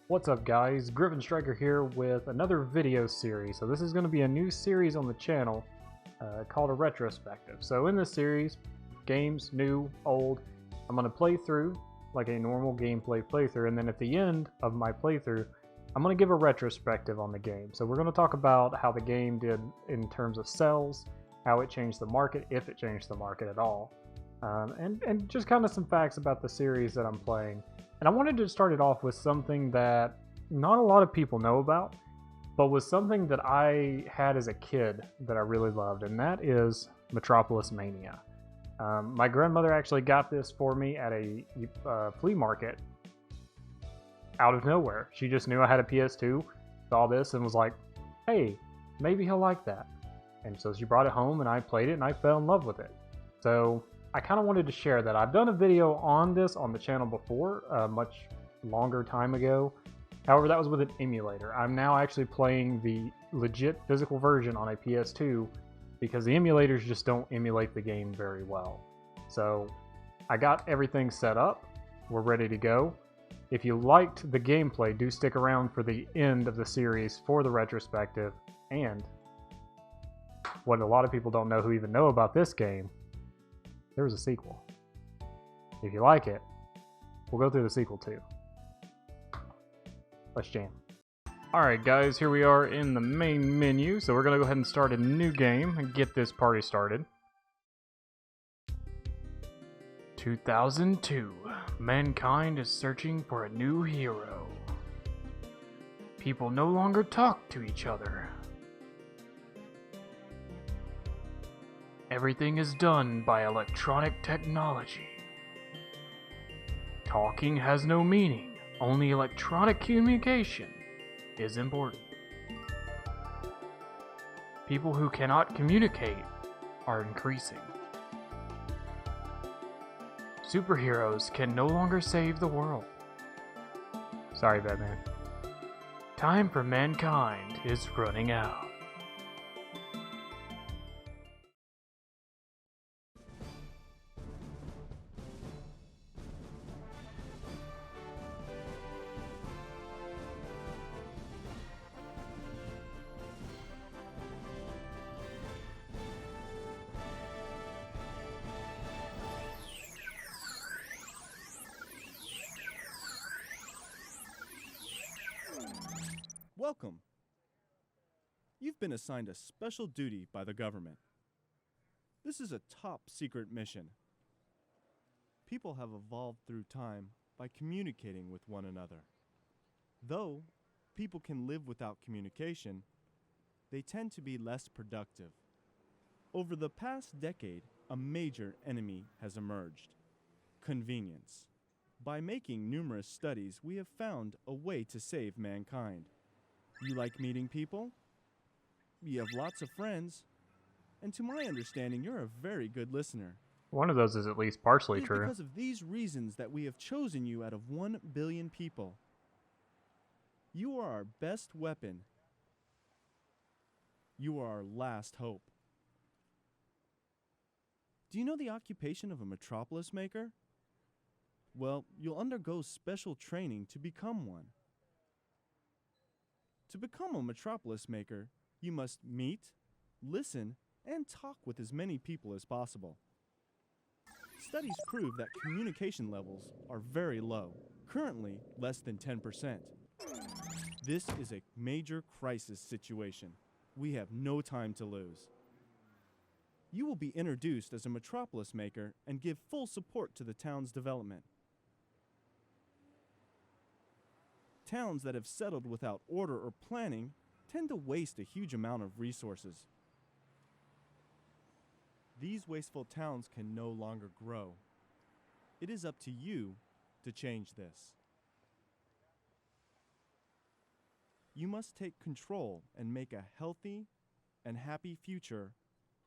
What's up guys, Griffin Striker here with another video series. So this is going to be a new series on the channel called a Retrospective. So in this series, games, new, old, I'm going to play through like a normal gameplay playthrough, and then at the end of my playthrough, I'm going to give a retrospective on the game. So we're going to talk about how the game did in terms of sales, how it changed the market, if it changed the market at all, and just kind of some facts about the series that I'm playing. And I wanted to start it off with something that not a lot of people know about, but was something that I had as a kid that I really loved, and that is Metropolismania. My grandmother actually got this for me at a flea market out of nowhere. She just knew I had a PS2, saw this, and was like, hey, maybe he'll like that. And so she brought it home, and I played it, and I fell in love with it. So I kind of wanted to share that. I've done a video on this on the channel before, much longer time ago. However, that was with an emulator. I'm now actually playing the legit physical version on a PS2 because the emulators just don't emulate the game very well. So I got everything set up. We're ready to go. If you liked the gameplay, do stick around for the end of the series for the retrospective. And what a lot of people don't know who even know about this game, there was a sequel. If you like it, we'll go through the sequel too. Let's jam. Alright guys, here we are in the main menu. So we're going to go ahead and start a new game and get this party started. 2002. Mankind is searching for a new hero. People no longer talk to each other. Everything is done by electronic technology. Talking has no meaning. Only electronic communication is important. People who cannot communicate are increasing. Superheroes can no longer save the world. Sorry, Batman. Time for mankind is running out. Welcome. You've been assigned a special duty by the government. This is a top secret mission. People have evolved through time by communicating with one another. Though people can live without communication, they tend to be less productive. Over the past decade, a major enemy has emerged: convenience. By making numerous studies, we have found a way to save mankind. You like meeting people? You have lots of friends. And to my understanding, you're a very good listener. One of those is at least partially It is true. because of these reasons that we have chosen you out of 1 billion people. You are our best weapon. You are our last hope. Do you know the occupation of a metropolis maker? Well, you'll undergo special training to become one. To become a metropolis maker, you must meet, listen, and talk with as many people as possible. Studies prove that communication levels are very low, currently less than 10%. This is a major crisis situation. We have no time to lose. You will be introduced as a metropolis maker and give full support to the town's development. Towns that have settled without order or planning tend to waste a huge amount of resources. These wasteful towns can no longer grow. It is up to you to change this. You must take control and make a healthy and happy future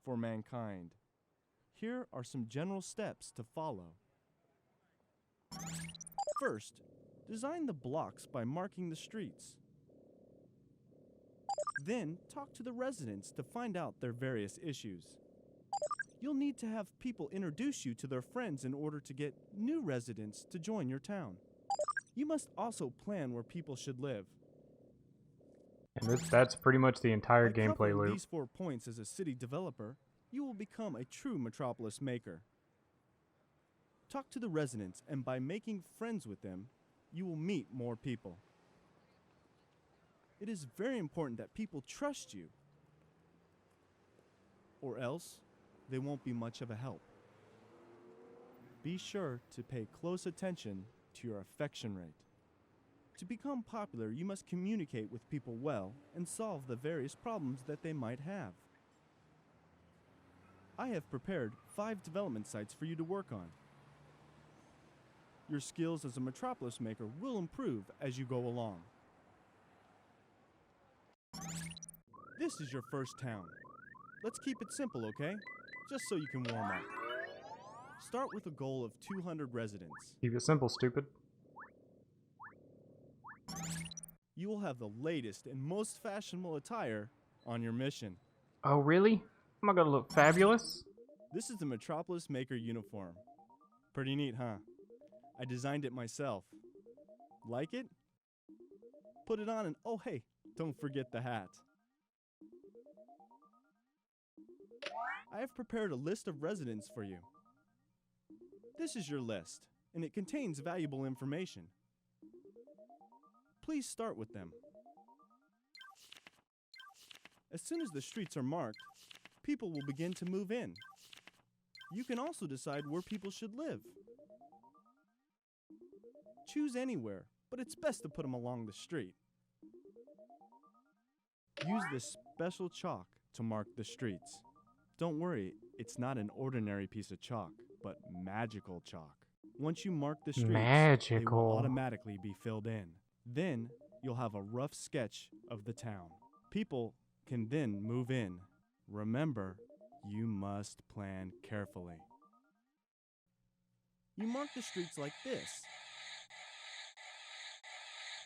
for mankind. Here are some general steps to follow. First, design the blocks by marking the streets. Then, talk to the residents to find out their various issues. You'll need to have people introduce you to their friends in order to get new residents to join your town. You must also plan where people should live. And that's pretty much the entire By gameplay covering loop. these 4 points as a city developer, you will become a true metropolis maker. Talk to the residents, and by making friends with them, you will meet more people. It is very important that people trust you, or else they won't be much of a help. Be sure to pay close attention to your affection rate. To become popular, you must communicate with people well and solve the various problems that they might have. I have prepared 5 development sites for you to work on. Your skills as a metropolis maker will improve as you go along. This is your first town. Let's keep it simple, okay? Just so you can warm up. Start with a goal of 200 residents. Keep it simple, stupid. You will have the latest and most fashionable attire on your mission. Oh, really? Am I gonna look fabulous? This is the Metropolis Maker uniform. Pretty neat, huh? I designed it myself. Like it? Put it on and oh hey, don't forget the hat. I have prepared a list of residents for you. This is your list, and it contains valuable information. Please start with them. As soon as the streets are marked, people will begin to move in. You can also decide where people should live. Choose anywhere, but it's best to put them along the street. Use this special chalk to mark the streets. Don't worry, it's not an ordinary piece of chalk, but magical chalk. Once you mark the streets, they will automatically be filled in. Then, you'll have a rough sketch of the town. People can then move in. Remember, you must plan carefully. You mark the streets like this.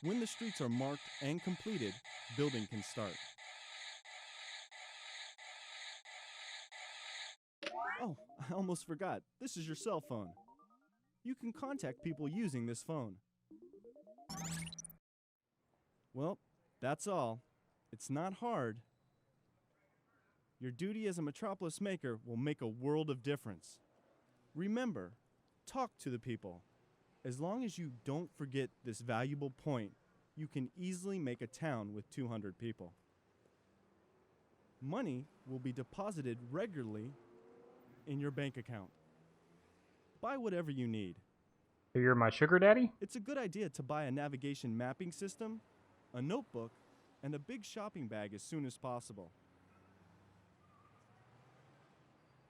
When the streets are marked and completed, building can start. Oh, I almost forgot. This is your cell phone. You can contact people using this phone. Well, that's all. It's not hard. Your duty as a Metropolis Maker will make a world of difference. Remember, talk to the people. As long as you don't forget this valuable point, you can easily make a town with 200 people. Money will be deposited regularly in your bank account. Buy whatever you need. So you're my sugar daddy? It's a good idea to buy a navigation mapping system, a notebook, and a big shopping bag as soon as possible.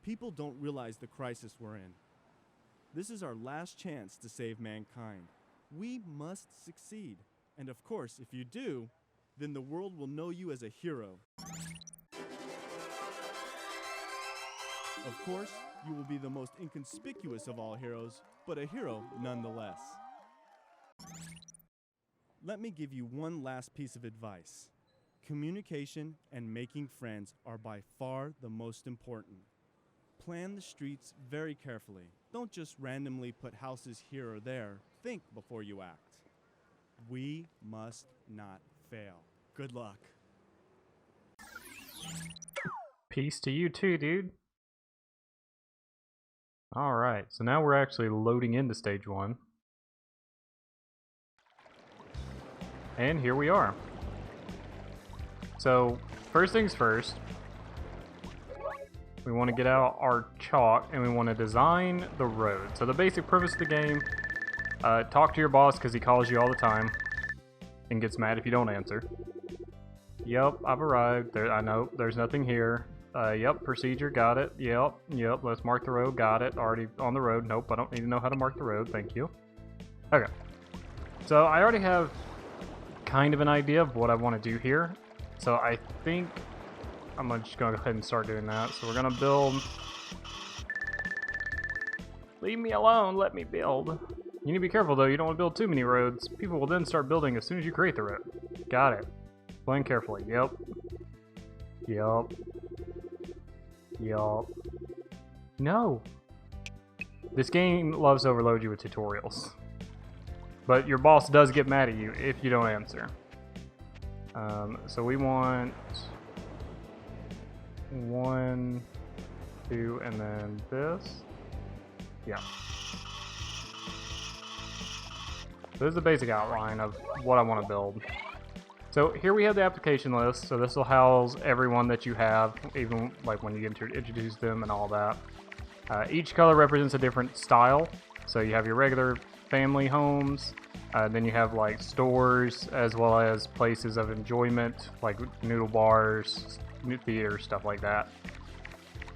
People don't realize the crisis we're in. This is our last chance to save mankind. We must succeed. And of course, if you do, then the world will know you as a hero. Of course, you will be the most inconspicuous of all heroes, but a hero nonetheless. Let me give you one last piece of advice. Communication and making friends are by far the most important. Plan the streets very carefully. Don't just randomly put houses here or there. Think before you act. We must not fail. Good luck. Peace to you too, dude. Alright, so now we're actually loading into stage 1. And here we are. So, first things first, we want to get out our chalk and we want to design the road. So the basic premise of the game, talk to your boss because he calls you all the time and gets mad if you don't answer. Yep, I've arrived. I know, there's nothing here. Yep, procedure, got it. Yep, let's mark the road, got it. Already on the road. Nope, I don't need to know how to mark the road, thank you. Okay, so I already have kind of an idea of what I want to do here. So I think I'm just going to go ahead and start doing that. So we're going to build... Leave me alone, let me build. You need to be careful though, you don't want to build too many roads. People will then start building as soon as you create the road. Got it. Plan carefully, yep. No! This game loves to overload you with tutorials. but your boss does get mad at you if you don't answer. So we want 1, 2, and then this. Yeah. So this is the basic outline of what I want to build. So here we have the application list. So this will house everyone that you have, even like when you introduce them and all that. Each color represents a different style. So you have your regular family homes, then you have like stores, as well as places of enjoyment, like noodle bars, theaters, stuff like that.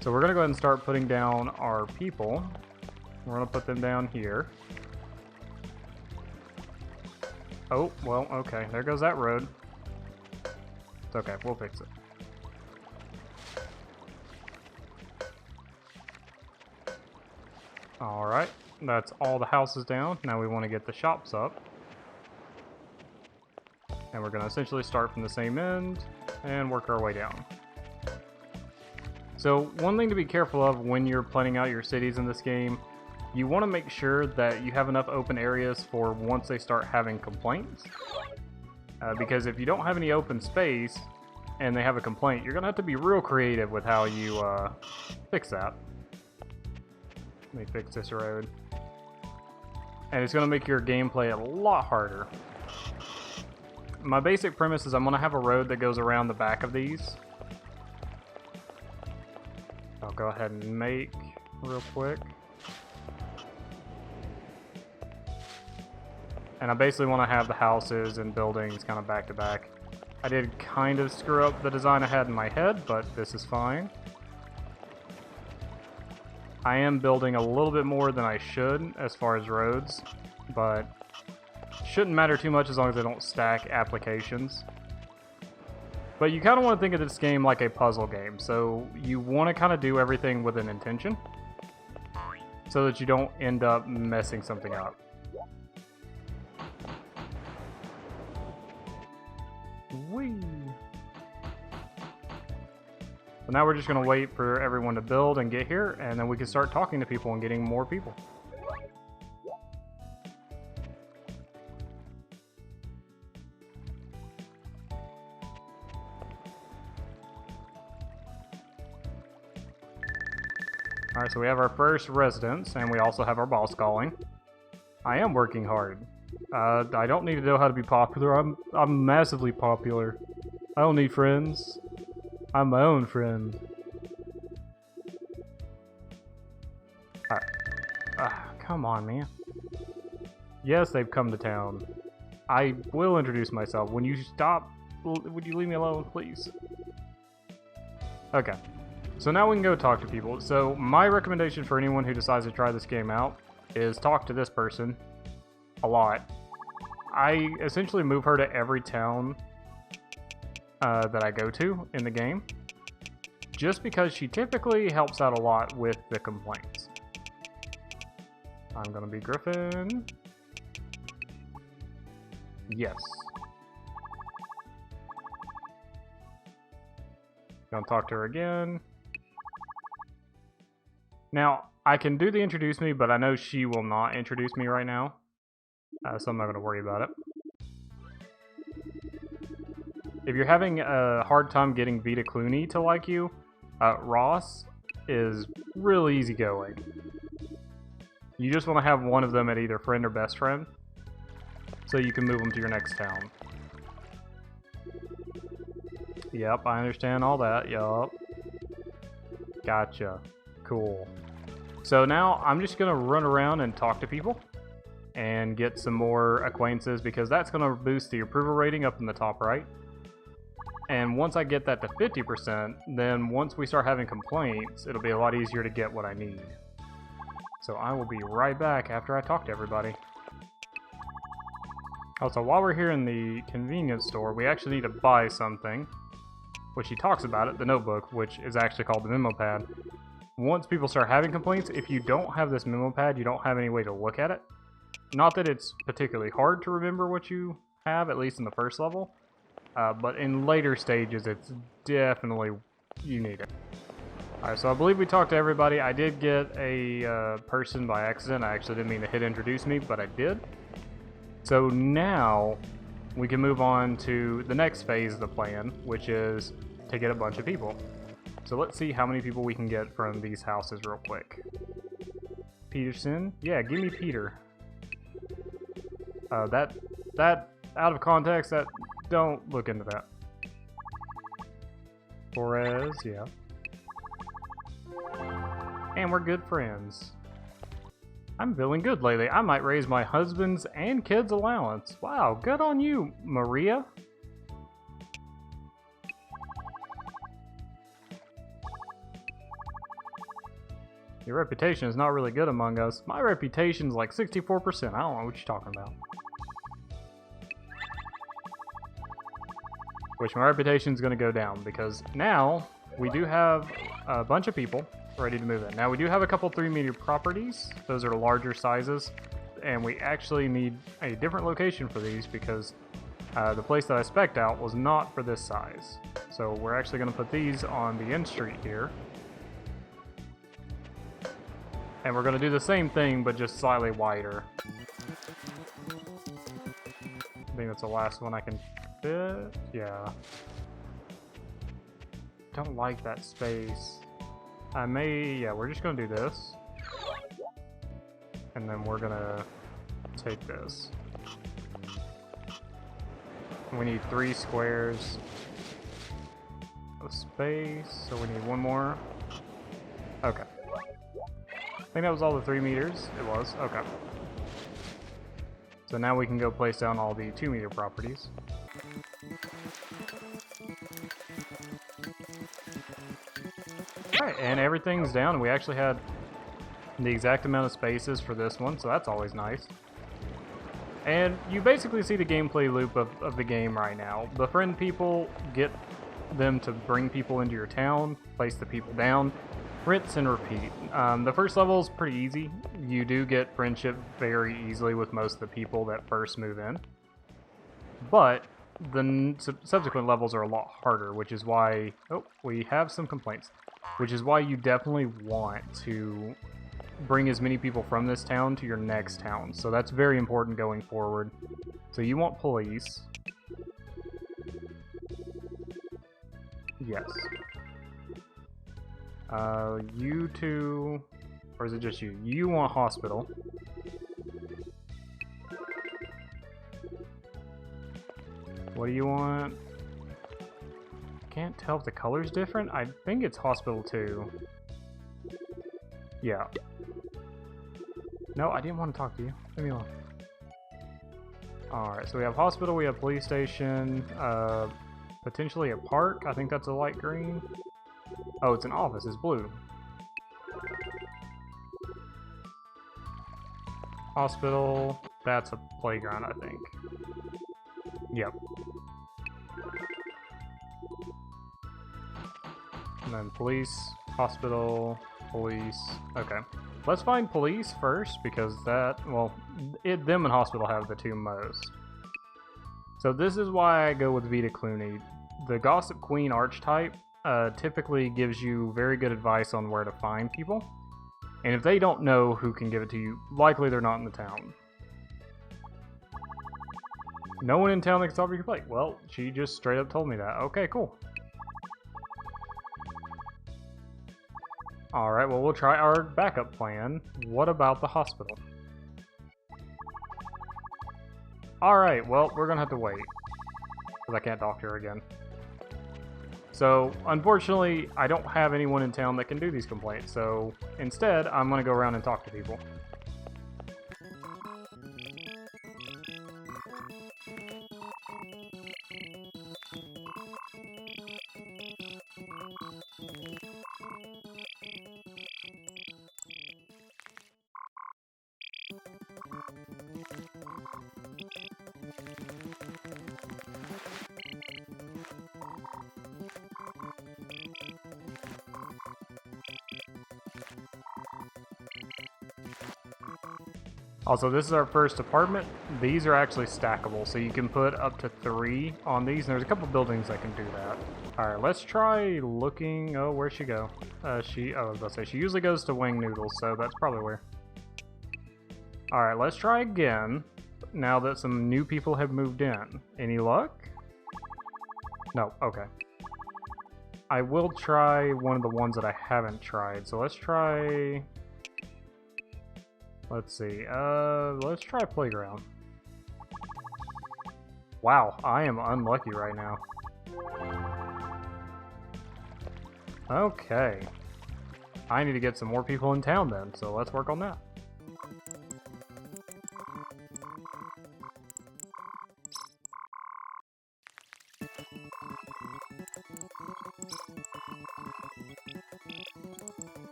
So we're gonna go ahead and start putting down our people. We're gonna put them down here. Oh, well, okay, there goes that road. It's okay, we'll fix it. Alright, that's all the houses down. Now we want to get the shops up. And we're going to essentially start from the same end and work our way down. So one thing to be careful of when you're planning out your cities in this game, you want to make sure that you have enough open areas for once they start having complaints. Because if you don't have any open space and they have a complaint, you're going to have to be real creative with how you fix that. Let me fix this road. And it's going to make your gameplay a lot harder. My basic premise is I'm going to have a road that goes around the back of these. I'll go ahead and make real quick. And I basically want to have the houses and buildings kind of back to back. I did kind of screw up the design I had in my head, but this is fine. I am building a little bit more than I should as far as roads, but shouldn't matter too much as long as they don't stack applications. But you kind of want to think of this game like a puzzle game, so you want to kind of do everything with an intention so that you don't end up messing something up. Whee! So now we're just going to wait for everyone to build and get here, and then we can start talking to people and getting more people. Alright, so we have our first residence, and we also have our boss calling. I am working hard. I don't need to know how to be popular. I'm massively popular. I don't need friends. I'm my own friend. Alright. Come on, man. Yes, they've come to town. I will introduce myself. When you stop, would you leave me alone, please? Okay. So now we can go talk to people. So my recommendation for anyone who decides to try this game out is talk to this person a lot. I essentially move her to every town that I go to in the game, just because she typically helps out a lot with the complaints. I'm gonna be Griffin. Yes. Gonna talk to her again. Now, I can do the introduce me, but I know she will not introduce me right now, so I'm not gonna worry about it. If you're having a hard time getting Vita Clooney to like you, Ross is really easygoing. You just want to have one of them at either friend or best friend, so you can move them to your next town. Yep, I understand all that, yup. Gotcha. Cool. So now I'm just going to run around and talk to people and get some more acquaintances, because that's going to boost the approval rating up in the top right. And once I get that to 50%, then once we start having complaints, it'll be a lot easier to get what I need. So I will be right back after I talk to everybody. Also, while we're here in the convenience store, we actually need to buy something, which he talks about it, the notebook, which is actually called the memo pad. Once people start having complaints, if you don't have this memo pad, you don't have any way to look at it. Not that it's particularly hard to remember what you have, at least in the first level. But in later stages, it's definitely, you need it. Alright, so I believe we talked to everybody. I did get a person by accident. I actually didn't mean to hit introduce me, but I did. So now we can move on to the next phase of the plan, which is to get a bunch of people. So let's see how many people we can get from these houses real quick. Peterson? Yeah, give me Peter. That out of context, don't look into that. Torres, yeah. And we're good friends. I'm feeling good lately. I might raise my husband's and kids' allowance. Wow, good on you, Maria. Your reputation is not really good among us. My reputation's like 64%. I don't know what you're talking about. Which my reputation's gonna go down because now we do have a bunch of people ready to move in. Now we do have a couple 3-meter properties. Those are larger sizes. And we actually need a different location for these because the place that I spec'd out was not for this size. So we're actually gonna put these on the end street here. And we're going to do the same thing, but just slightly wider. I think that's the last one I can fit. Yeah. Don't like that space. Yeah, we're just going to do this. And then we're going to take this. We need 3 squares of space, so we need 1 more. Okay. I think that was all the 3 meters. It was. Okay. So now we can go place down all the 2-meter properties. Alright, and everything's down. We actually had the exact amount of spaces for this one, so that's always nice. And you basically see the gameplay loop of the game right now. Befriend people, get them to bring people into your town, place the people down, rinse and repeat. The first level is pretty easy. You do get friendship very easily with most of the people that first move in. But the subsequent levels are a lot harder, which is why... Oh, we have some complaints. Which is why you definitely want to bring as many people from this town to your next town. So that's very important going forward. So you want police. Yes. You two, or is it just you? You want hospital. What do you want? Can't tell if the color's different. I think it's hospital too. Yeah. No, I didn't want to talk to you. Leave me alone. Alright, so we have hospital, we have police station, potentially a park. I think that's a light green. Oh, it's an office. It's blue. Hospital. That's a playground, I think. Yep. And then police, hospital, police. Okay. Let's find police first because that, well, them and hospital have the 2 most. So this is why I go with Vita Clooney. The Gossip Queen archetype typically gives you very good advice on where to find people. And if they don't know who can give it to you, likely they're not in the town. No one in town that can solve your complaint. Well, she just straight up told me that. Okay, cool. Alright, well, we'll try our backup plan. What about the hospital? Alright, well, we're gonna have to wait. Because I can't talk to her again. So, unfortunately, I don't have anyone in town that can do these complaints, so instead, I'm going to go around and talk to people. Also, this is our first apartment. These are actually stackable, so you can put up to 3 on these, and there's a couple buildings that can do that. Alright, let's try looking... Oh, where'd she go? Oh, I was about to say, she usually goes to Wing Noodles, so that's probably where. Alright, let's try again. now that some new people have moved in. Any luck? No, okay. I will try one of the ones that I haven't tried. So let's try... Let's see. Let's try Playground. Wow, I am unlucky right now. Okay. I need to get some more people in town then, so let's work on that.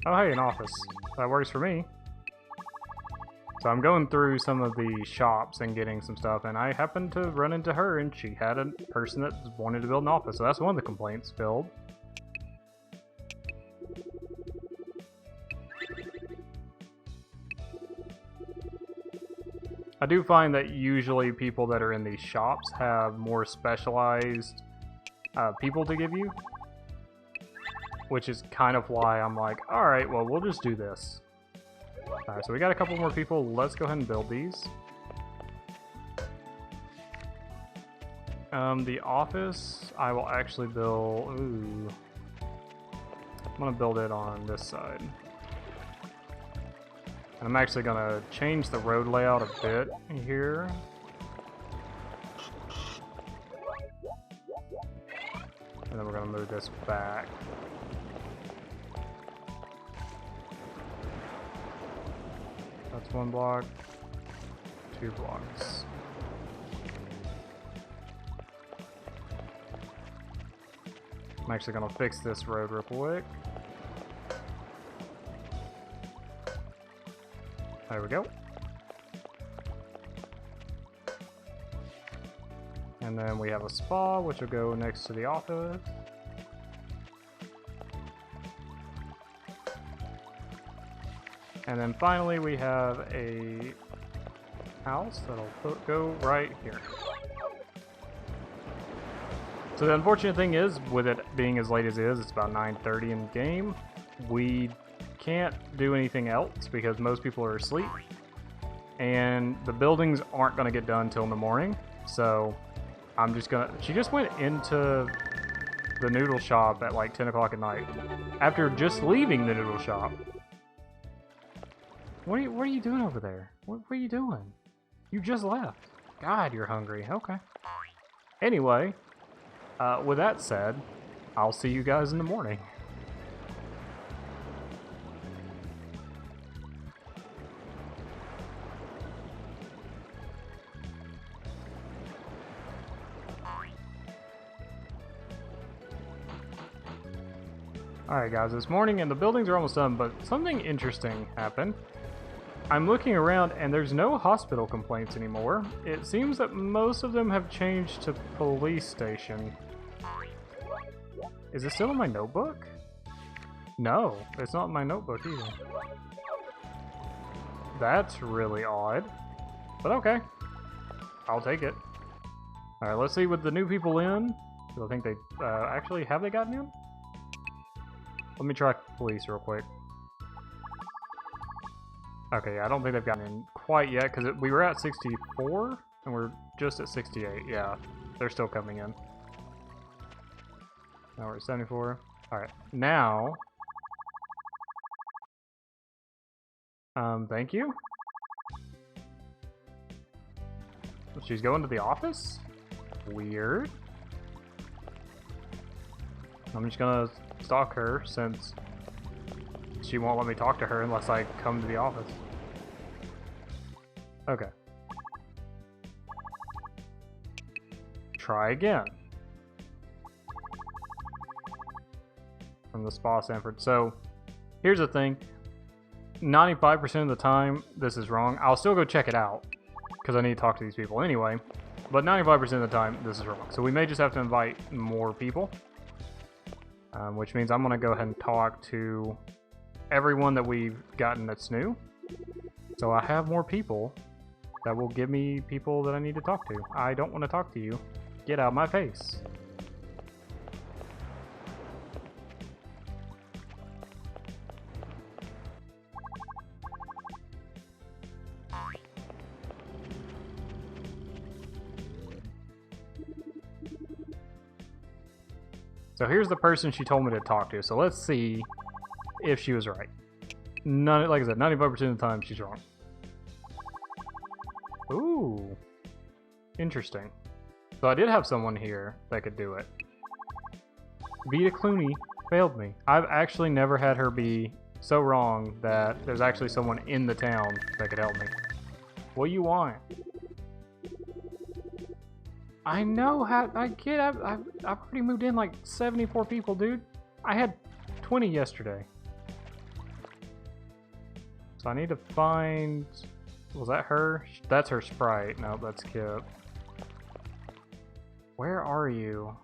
Oh hey, an office. That works for me. So I'm going through some of the shops and getting some stuff, and I happened to run into her, and she had a person that wanted to build an office, so that's one of the complaints filled. I do find that usually people that are in these shops have more specialized people to give you, which is kind of why I'm like, alright, well, we'll just do this. Alright, so we got a couple more people. Let's go ahead and build these. The office, I will actually build... Ooh. I'm going to build it on this side. And I'm actually going to change the road layout a bit here. And then we're going to move this back. That's 1 block, 2 blocks. I'm actually gonna fix this road real quick. There we go. And then we have a spa, which will go next to the office. And then finally we have a house that'll go right here. So the unfortunate thing is, with it being as late as it is, it's about 9:30 in the game, we can't do anything else because most people are asleep. And the buildings aren't going to get done till in the morning. So I'm just going to... She just went into the noodle shop at like 10 o'clock at night. After just leaving the noodle shop. What are you doing over there? What are you doing? You just left. God, you're hungry. Okay. Anyway, with that said, I'll see you guys in the morning. Alright guys, it's morning and the buildings are almost done, but something interesting happened. I'm looking around and there's no hospital complaints anymore. It seems that most of them have changed to police station. Is it still in my notebook? No, it's not in my notebook either. That's really odd. But okay. I'll take it. Alright, let's see with the new people in. Do I think they... actually, have they gotten in? Let me try police real quick. Okay, I don't think they've gotten in quite yet, because we were at 64, and we're just at 68. Yeah, they're still coming in. Now we're at 74. Alright, now... thank you? She's going to the office? Weird. I'm just gonna stalk her, since she won't let me talk to her unless I come to the office. Okay. Try again. From the spa Sanford. So, here's the thing. 95% of the time, this is wrong. I'll still go check it out, because I need to talk to these people anyway. But 95% of the time, this is wrong. So we may just have to invite more people. Which means I'm going to go ahead and talk to everyone that we've gotten that's new. So I have more people that will give me people that I need to talk to. I don't want to talk to you. Get out of my face. So here's the person she told me to talk to. So let's see if she was right. Like I said, 95% of the time she's wrong. Ooh. Interesting. So I did have someone here that could do it. Vita Clooney failed me. I've actually never had her be so wrong that there's actually someone in the town that could help me. What do you want? I know how. I've already moved in like 74 people, dude. I had 20 yesterday. So I need to find. Was that her? That's her sprite. No, that's Kip. Where are you?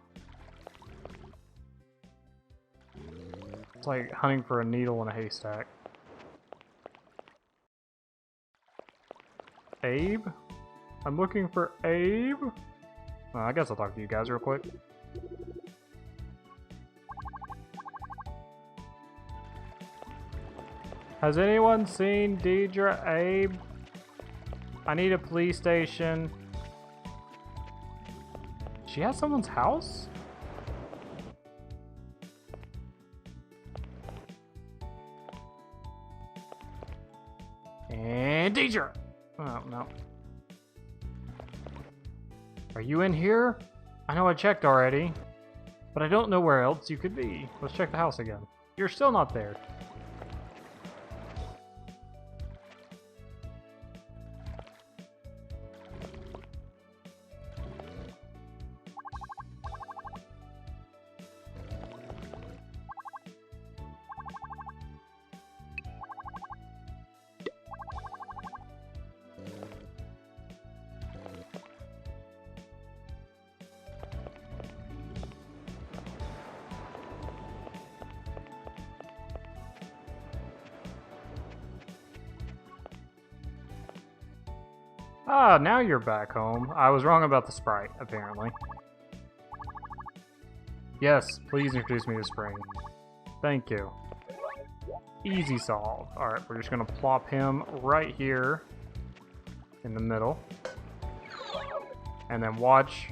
It's like hunting for a needle in a haystack. Abe? I'm looking for Abe? I guess I'll talk to you guys real quick. Has anyone seen Deidre Abe? I need a police station. She has someone's house? And Deidre! Oh, no. Are you in here? I know I checked already, but I don't know where else you could be. Let's check the house again. You're still not there. Ah, now you're back home. I was wrong about the sprite, apparently. Yes, please introduce me to Spring. Thank you. Easy solve. Alright, we're just gonna plop him right here in the middle. And then watch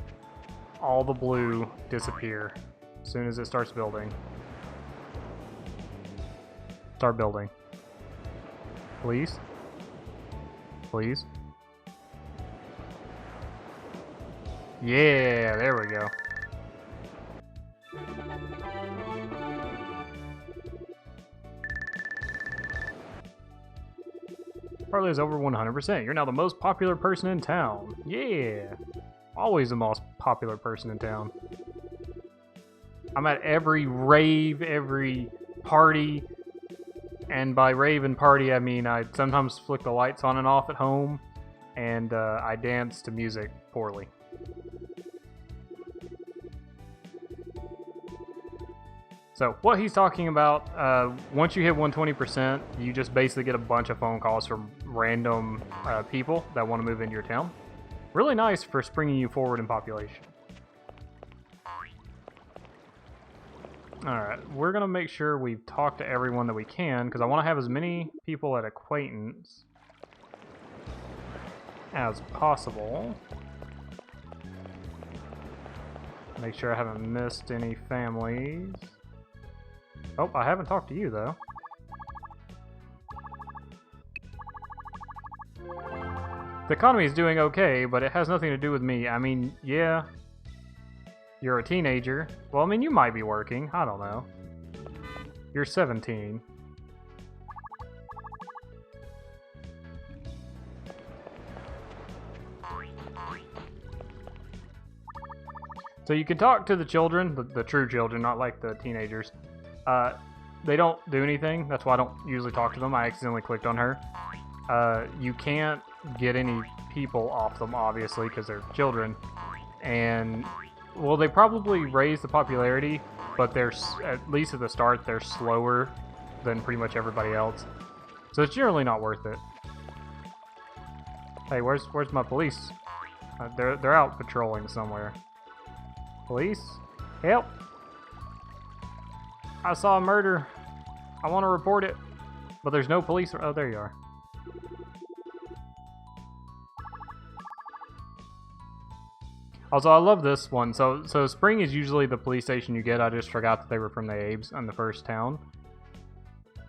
all the blue disappear as soon as it starts building. Start building. Please? Please? Yeah, there we go. Parlay is over 100%. You're now the most popular person in town. Yeah. Always the most popular person in town. I'm at every rave, every party. And by rave and party, I mean I sometimes flick the lights on and off at home. And I dance to music poorly. So what he's talking about, once you hit 120%, you just basically get a bunch of phone calls from random people that want to move into your town. Really nice for springing you forward in population. Alright, we're going to make sure we've talked to everyone that we can, because I want to have as many people at acquaintance as possible. Make sure I haven't missed any families. Oh, I haven't talked to you, though. The economy is doing okay, but it has nothing to do with me. I mean, yeah, you're a teenager. Well, I mean, you might be working. I don't know. You're 17. So you can talk to the children, the true children, not like the teenagers. They don't do anything. That's why I don't usually talk to them. I accidentally clicked on her. You can't get any people off them, obviously, because they're children. And, well, they probably raise the popularity, but they're, at least at the start, they're slower than pretty much everybody else. So it's generally not worth it. Hey, where's my police? They're out patrolling somewhere. Police? Help! I saw a murder. I want to report it. But there's no police. Oh, there you are. Also, I love this one. So Spring is usually the police station you get. I just forgot that they were from the Abes in the first town.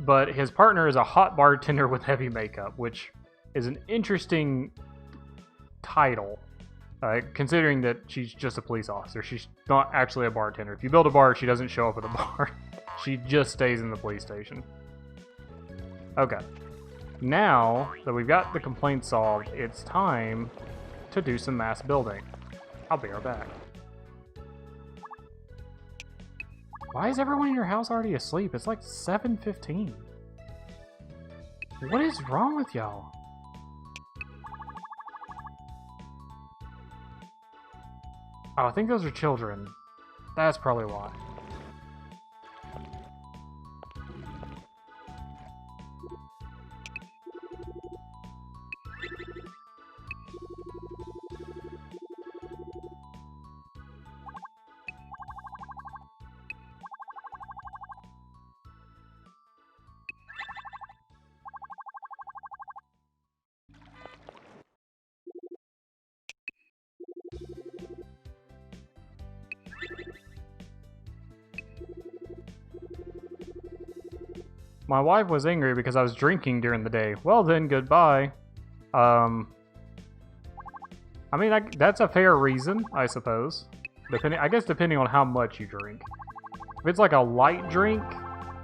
But his partner is a hot bartender with heavy makeup, which is an interesting title, considering that she's just a police officer. She's not actually a bartender. If you build a bar, she doesn't show up at the bar. She just stays in the police station. Okay. Now that we've got the complaint solved, it's time to do some mass building. I'll be right back. Why is everyone in your house already asleep? It's like 7:15. What is wrong with y'all? Oh, I think those are children. That's probably why. My wife was angry because I was drinking during the day. Well then, goodbye. I mean, that's a fair reason, I suppose. I guess depending on how much you drink. If it's like a light drink,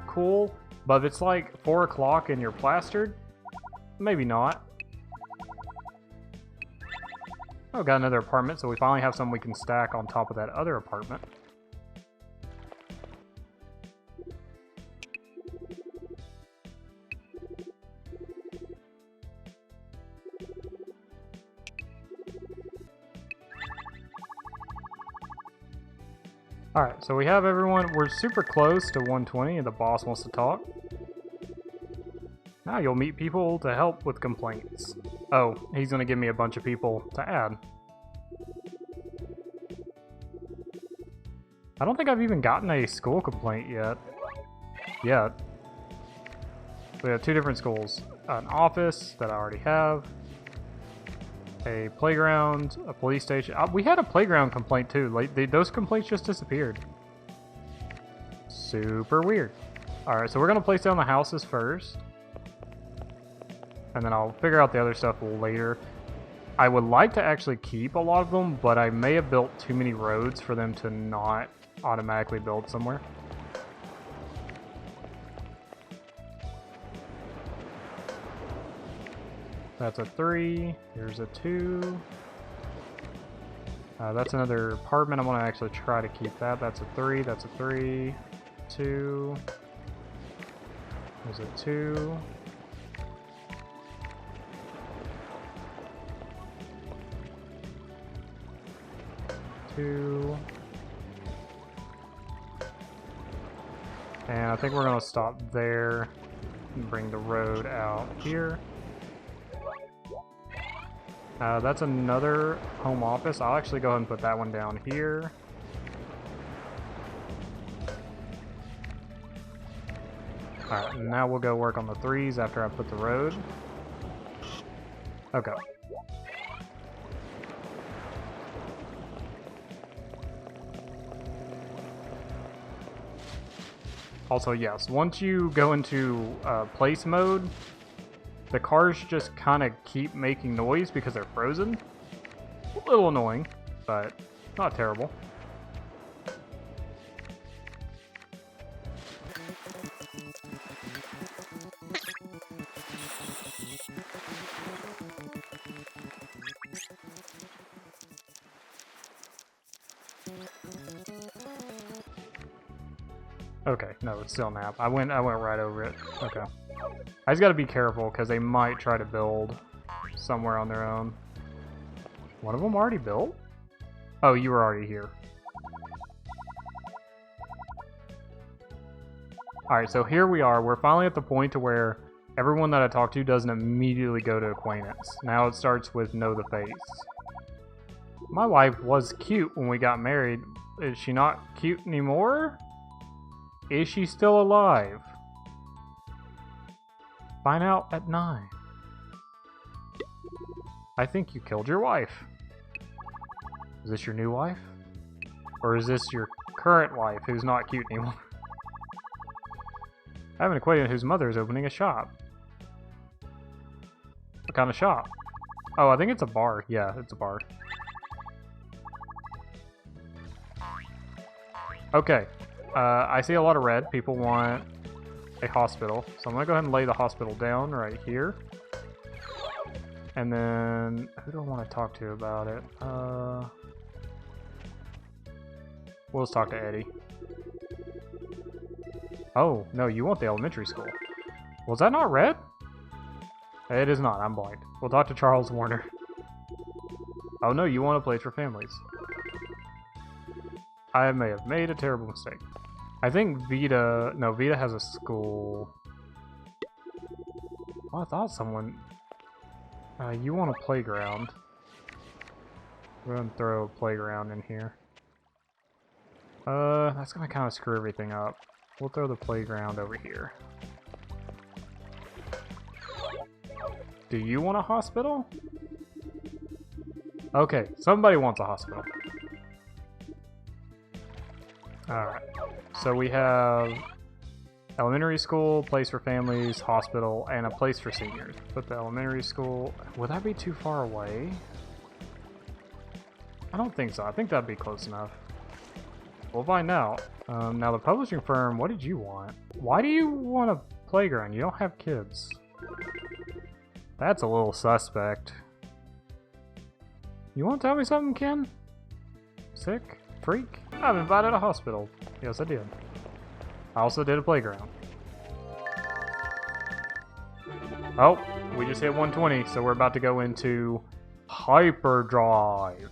cool. But if it's like 4 o'clock and you're plastered, maybe not. Oh, got another apartment, so we finally have something we can stack on top of that other apartment. Alright, so we have everyone. We're super close to 120 and the boss wants to talk. Now you'll meet people to help with complaints. Oh, he's gonna give me a bunch of people to add. I don't think I've even gotten a school complaint yet. We have 2 different schools. An office that I already have. A playground, a police station. We had a playground complaint too. Like those complaints just disappeared. Super weird. Alright, so we're gonna place down the houses first. And then I'll figure out the other stuff later. I would like to actually keep a lot of them, but I may have built too many roads for them to not automatically build somewhere. That's a 3. Here's a 2. That's another apartment. I'm going to actually try to keep that. That's a 3. That's a 3. 2. There's a 2. And I think we're going to stop there and bring the road out here. That's another home office. I'll actually go ahead and put that one down here. Alright, now we'll go work on the 3s after I put the road. Okay. Also, yes, once you go into place mode, the cars just kind of keep making noise because they're frozen. A little annoying, but not terrible. Okay, no, it's still nap. I went right over it. Okay. I just gotta be careful because they might try to build somewhere on their own. One of them already built? Oh, you were already here. Alright, so here we are. We're finally at the point to where everyone that I talk to doesn't immediately go to acquaintance. Now it starts with know the face. My wife was cute when we got married. Is she not cute anymore? Is she still alive? Find out at 9. I think you killed your wife. Is this your new wife? Or is this your current wife who's not cute anymore? I have an acquaintance whose mother is opening a shop. What kind of shop? Oh, I think it's a bar. Yeah, it's a bar. Okay. I see a lot of red. People want a hospital. So I'm going to go ahead and lay the hospital down right here. And then, who do I want to talk to about it? We'll just talk to Eddie. Oh, no, you want the elementary school. Was that not red? It is not, I'm blind. We'll talk to Charles Warner. Oh no, you want a place for families. I may have made a terrible mistake. I think Vita... No, Vita has a school. Oh, I thought someone... you want a playground. We're gonna throw a playground in here. That's gonna kind of screw everything up. We'll throw the playground over here. Do you want a hospital? Okay, somebody wants a hospital. Alright, so we have elementary school, place for families, hospital, and a place for seniors. Put the elementary school... Would that be too far away? I don't think so. I think that'd be close enough. We'll find out. Now the publishing firm, what did you want? Why do you want a playground? You don't have kids. That's a little suspect. You want to tell me something, Ken? Sick? Freak? I've invited a hospital. Yes, I did. I also did a playground. Oh, we just hit 120, so we're about to go into hyperdrive.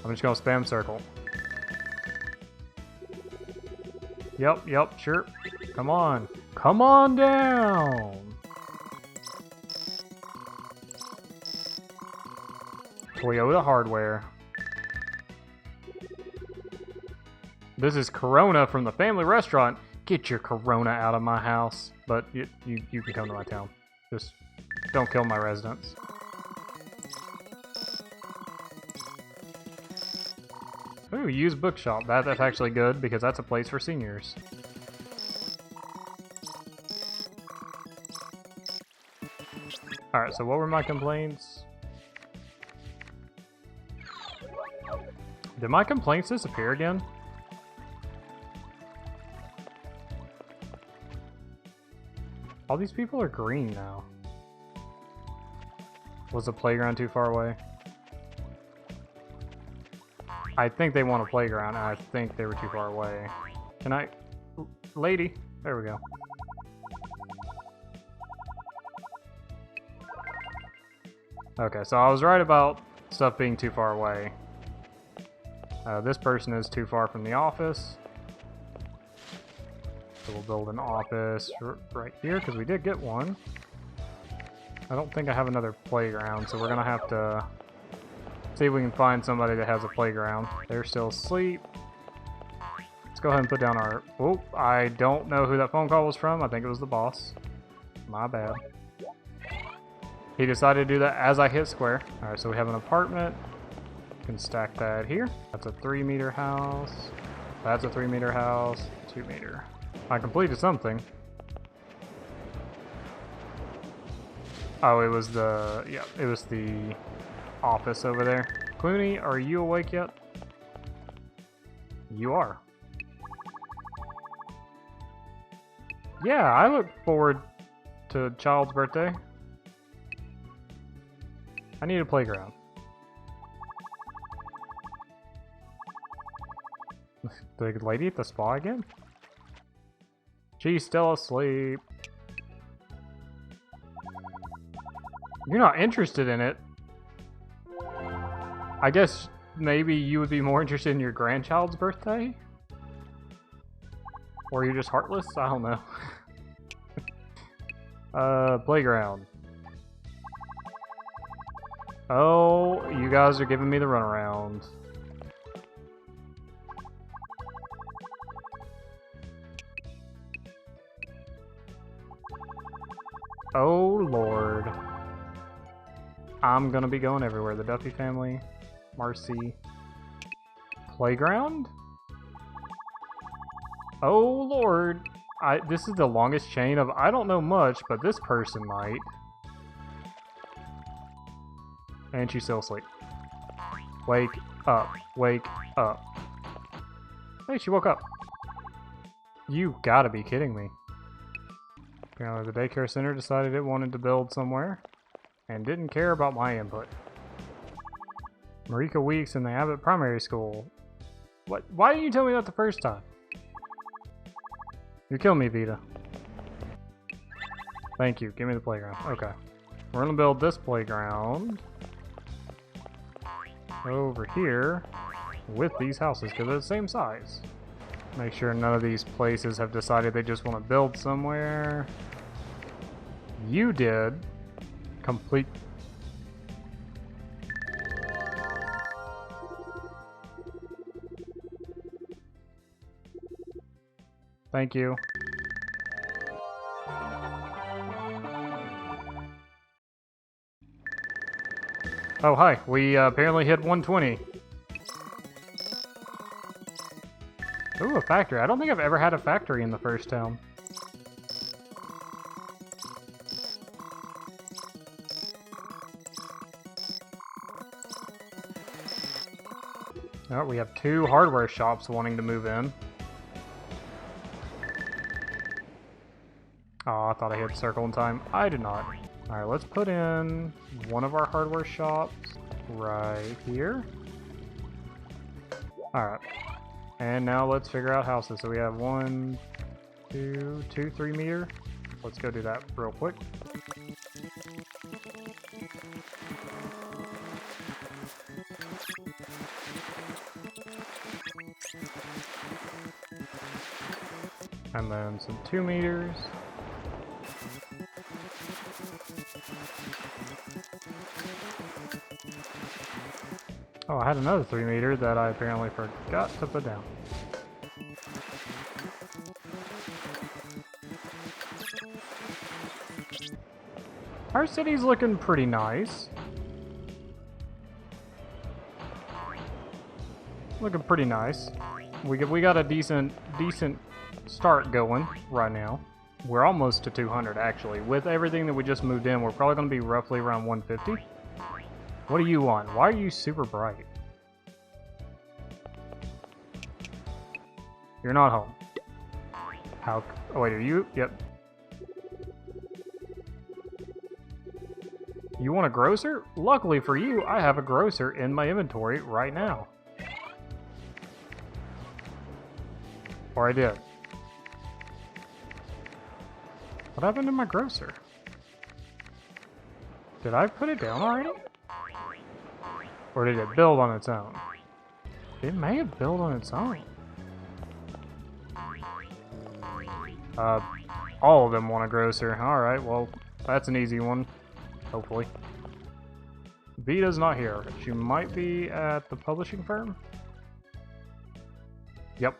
I'm just gonna spam circle. Yep, sure. Come on. Come on down! Toyota Hardware. This is Corona from the family restaurant. Get your Corona out of my house. But you can come to my town. Just don't kill my residents. Ooh, used bookshop. That's actually good because that's a place for seniors. Alright, so what were my complaints? Did my complaints disappear again? All these people are green now. Was the playground too far away? I think they want a playground, and I think they were too far away. Can I... Lady! There we go. Okay, so I was right about stuff being too far away. This person is too far from the office. So we'll build an office right here, because we did get one. I don't think I have another playground, so we're going to have to see if we can find somebody that has a playground. They're still asleep. Let's go ahead and put down our... Oh, I don't know who that phone call was from. I think it was the boss. My bad. He decided to do that as I hit square. Alright, so we have an apartment. Can stack that here. That's a 3-meter house. That's a 3-meter house. 2-meter. I completed something. Oh, it was the... Yeah, it was the office over there. Clooney, are you awake yet? You are. Yeah, I look forward to Child's birthday. I need a playground. The lady at the spa again? She's still asleep. You're not interested in it. I guess maybe you would be more interested in your grandchild's birthday? Or you're just heartless? I don't know. Playground. Oh, you guys are giving me the runaround. Oh, Lord. I'm gonna be going everywhere. The Duffy family. Marcy. Playground? Oh lord. This is the longest chain of I don't know much, but this person might. And she's still asleep. Wake up. Wake up. Hey, she woke up. You gotta be kidding me. Apparently the daycare center decided it wanted to build somewhere and didn't care about my input. Marika Weeks in the Abbott Primary School. What? Why didn't you tell me that the first time? You're killing me, Vita. Thank you. Give me the playground. Okay. We're gonna build this playground over here with these houses because they're the same size. Make sure none of these places have decided they just want to build somewhere. You did. Complete. Thank you. Oh, hi. We apparently hit 120. Ooh, a factory. I don't think I've ever had a factory in the first town. Oh, we have 2 hardware shops wanting to move in. Oh, I thought I hit circle in time. I did not. Alright, let's put in one of our hardware shops right here. Alright. And now let's figure out houses. So we have 1, 2, 3 meter. Let's go do that real quick. And then some 2 meters. Oh, I had another 3 meter that I apparently forgot to put down. Our city's looking pretty nice. Looking pretty nice. We got a decent start going right now. We're almost to 200 actually. With everything that we just moved in, we're probably going to be roughly around 150. What do you want? Why are you super bright? You're not home. How? Oh wait, are you? Yep. You want a grocer? Luckily for you, I have a grocer in my inventory right now. Or I did. What happened to my grocer? Did I put it down already? Or did it build on its own? It may have built on its own. All of them want a grocer. Alright, well, that's an easy one. Hopefully. Vita's not here. She might be at the publishing firm? Yep.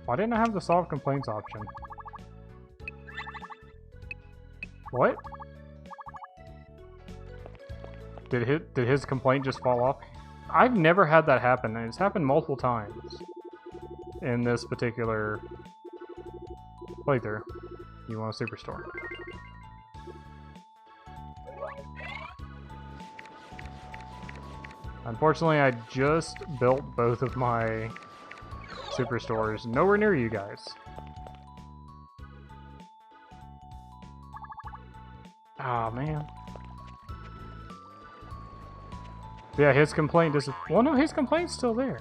Why didn't I have the solve complaints option? What? Did his complaint just fall off? I've never had that happen, and it's happened multiple times in this particular playthrough. You want a superstore? Unfortunately, I just built both of my superstores nowhere near you guys. Ah, man. Yeah, his complaint doesn't... Well, no, his complaint's still there.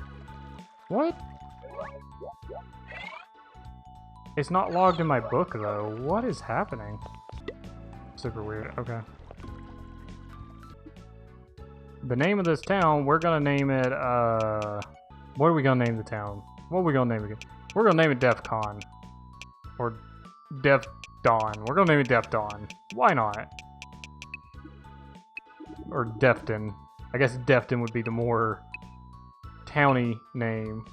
What? It's not logged in my book, though. What is happening? Super weird. Okay. The name of this town, we're gonna name it, what are we gonna name the town? What are we gonna name it? We're gonna name it Def Con. Or Def Dawn. We're gonna name it Def Dawn. Why not? Or Defton. I guess Defton would be the more towny name.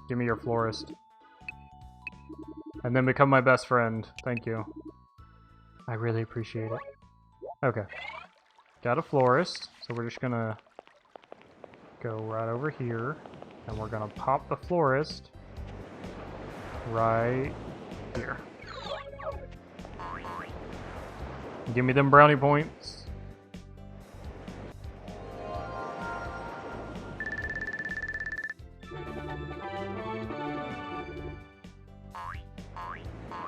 Give me your florist. And then become my best friend. Thank you. I really appreciate it. Okay. Got a florist, so we're just gonna go right over here, and we're gonna pop the florist right here. Give me them brownie points.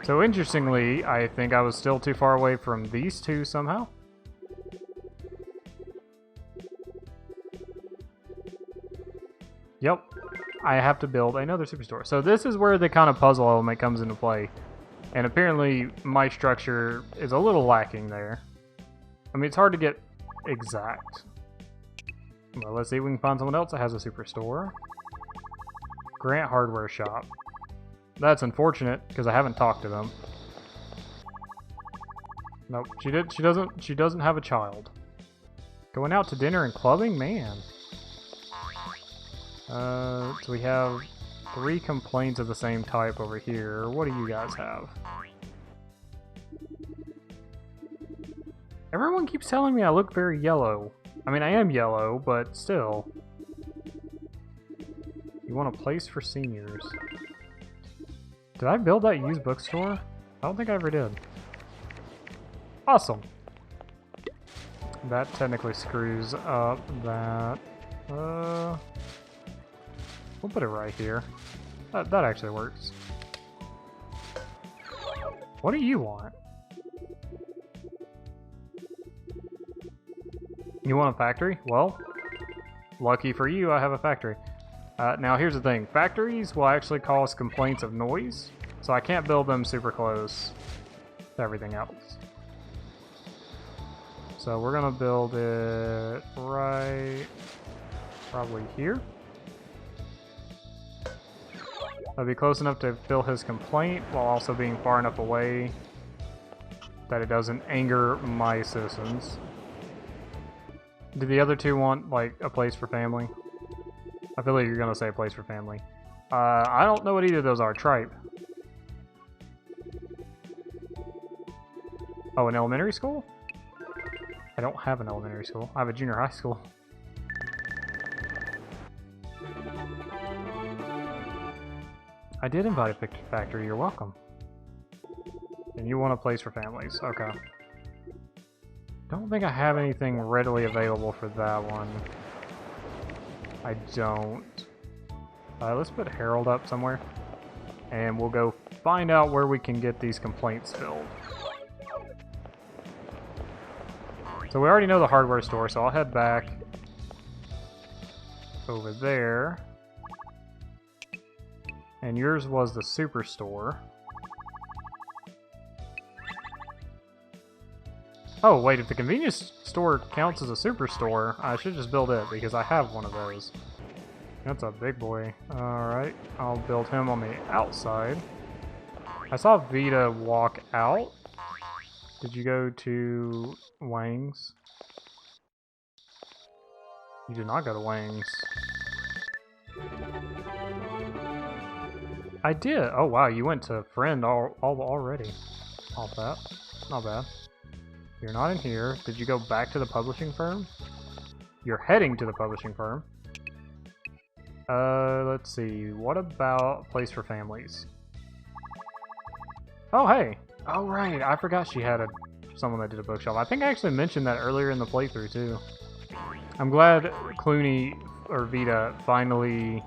So interestingly, I think I was still too far away from these two somehow. Yep, I have to build another superstore. So this is where the kind of puzzle element comes into play. And apparently my structure is a little lacking there. I mean, it's hard to get exact. Well, let's see if we can find someone else that has a superstore. Grant Hardware Shop. That's unfortunate because I haven't talked to them. Nope, she doesn't have a child. Going out to dinner and clubbing, man. So we have 3 complaints of the same type over here. What do you guys have? Everyone keeps telling me I look very yellow. I mean, I am yellow, but still. You want a place for seniors. Did I build that used bookstore? I don't think I ever did. Awesome. That technically screws up that. We'll put it right here. That actually works. What do you want? You want a factory? Well, lucky for you, I have a factory. Now here's the thing. Factories will actually cause complaints of noise, so I can't build them super close to everything else. So we're gonna build it right probably here. That'll be close enough to fill his complaint while also being far enough away that it doesn't anger my citizens. Do the other two want, like, a place for family? I feel like you're gonna say a place for family. I don't know what either of those are. Tripe. Oh, an elementary school? I don't have an elementary school. I have a junior high school. I did invite a picture factory. You're welcome. And you want a place for families. Okay. Don't think I have anything readily available for that one. I don't. Let's put Harold up somewhere. And we'll go find out where we can get these complaints filled. So we already know the hardware store, so I'll head back over there. And yours was the superstore. Oh, wait, if the convenience store counts as a superstore, I should just build it, because I have one of those. That's a big boy. Alright, I'll build him on the outside. I saw Vita walk out. Did you go to Wang's? You did not go to Wang's. I did. Oh wow, you went to Friend already. Not bad. Not bad. You're not in here. Did you go back to the publishing firm? You're heading to the publishing firm. Let's see. What about Place for Families? Oh, hey. Oh, right. I forgot she had someone that did a bookshop. I think I actually mentioned that earlier in the playthrough, too. I'm glad Clooney, or Vita, finally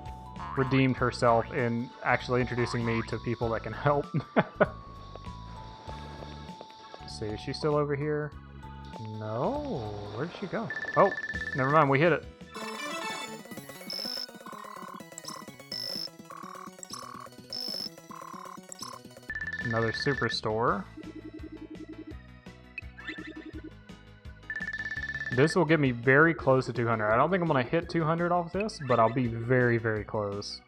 redeemed herself in actually introducing me to people that can help. Let's see, is she still over here? No, where'd she go? Oh, never mind, we hit it. Another superstore. This will get me very close to 200. I don't think I'm going to hit 200 off this, but I'll be very, very close.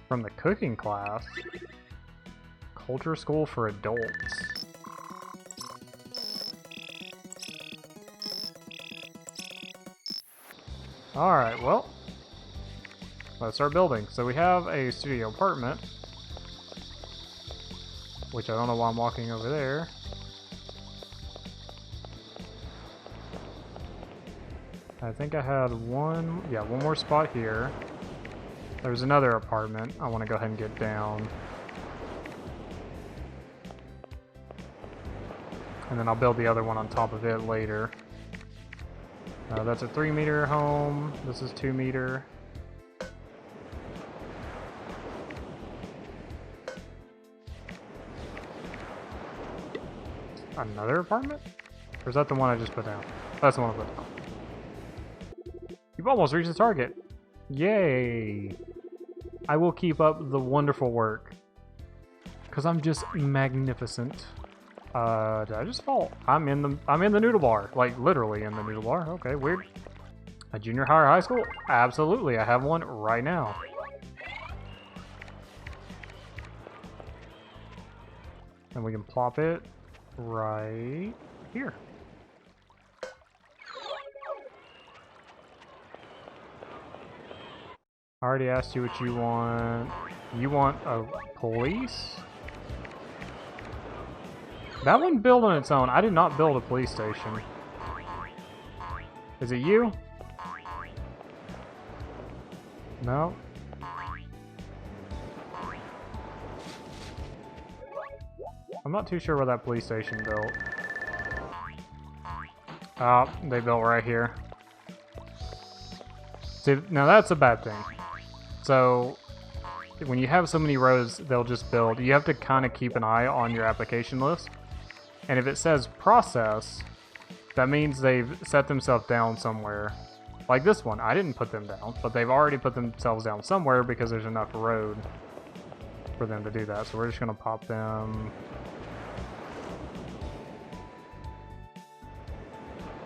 From the cooking class. Culture school for adults. Alright, well, let's start building. So we have a studio apartment, which I don't know why I'm walking over there. I think I had one more spot here. There's another apartment I want to go ahead and get down. And then I'll build the other one on top of it later. That's a 3-meter home. This is 2-meter. Another apartment? Or is that the one I just put down? That's the one I put down. You've almost reached the target. Yay! I will keep up the wonderful work. Because I'm just magnificent. Did I just fall? I'm in the noodle bar. Like, literally in the noodle bar. Okay, weird. A junior high or high school? Absolutely, I have one right now. And we can plop it right here. I already asked you what you want. You want a police? That one built on its own. I did not build a police station. Is it you? No. I'm not too sure where that police station built. Oh, they built right here. See, now that's a bad thing. So, when you have so many rows, they'll just build. You have to kind of keep an eye on your application list. And if it says process, that means they've set themselves down somewhere. Like this one, I didn't put them down, but they've already put themselves down somewhere because there's enough road for them to do that. So we're just going to pop them...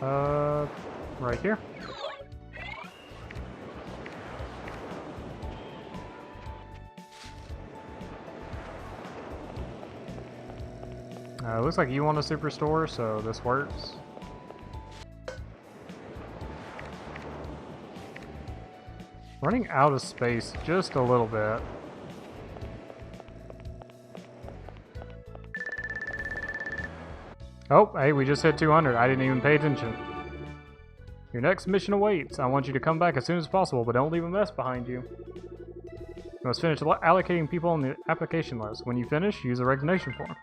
right here. Looks like you want a superstore, so this works. Running out of space just a little bit. Oh, hey, we just hit 200. I didn't even pay attention. Your next mission awaits. I want you to come back as soon as possible, but don't leave a mess behind you. You must finish allocating people on the application list. When you finish, use a resignation form.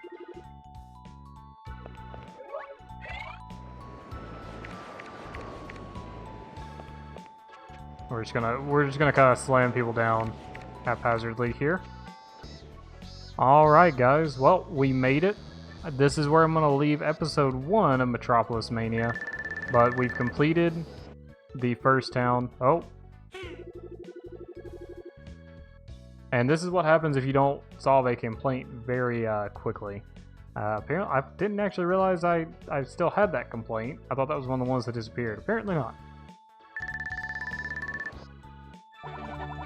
We're just gonna kind of slam people down haphazardly here. All right, guys. Well, we made it. This is where I'm gonna leave episode 1 of Metropolismania, but we've completed the first town. Oh, and this is what happens if you don't solve a complaint very quickly. Apparently, I didn't actually realize I still had that complaint. I thought that was one of the ones that disappeared. Apparently not.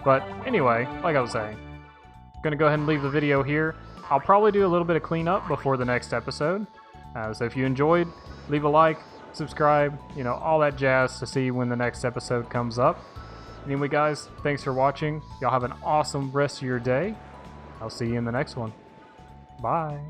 But anyway, like I was saying, I'm gonna go ahead and leave the video here. I'll probably do a little bit of cleanup before the next episode. So if you enjoyed, leave a like, subscribe, you know, all that jazz to see when the next episode comes up. Anyway, guys, thanks for watching. Y'all have an awesome rest of your day. I'll see you in the next one. Bye.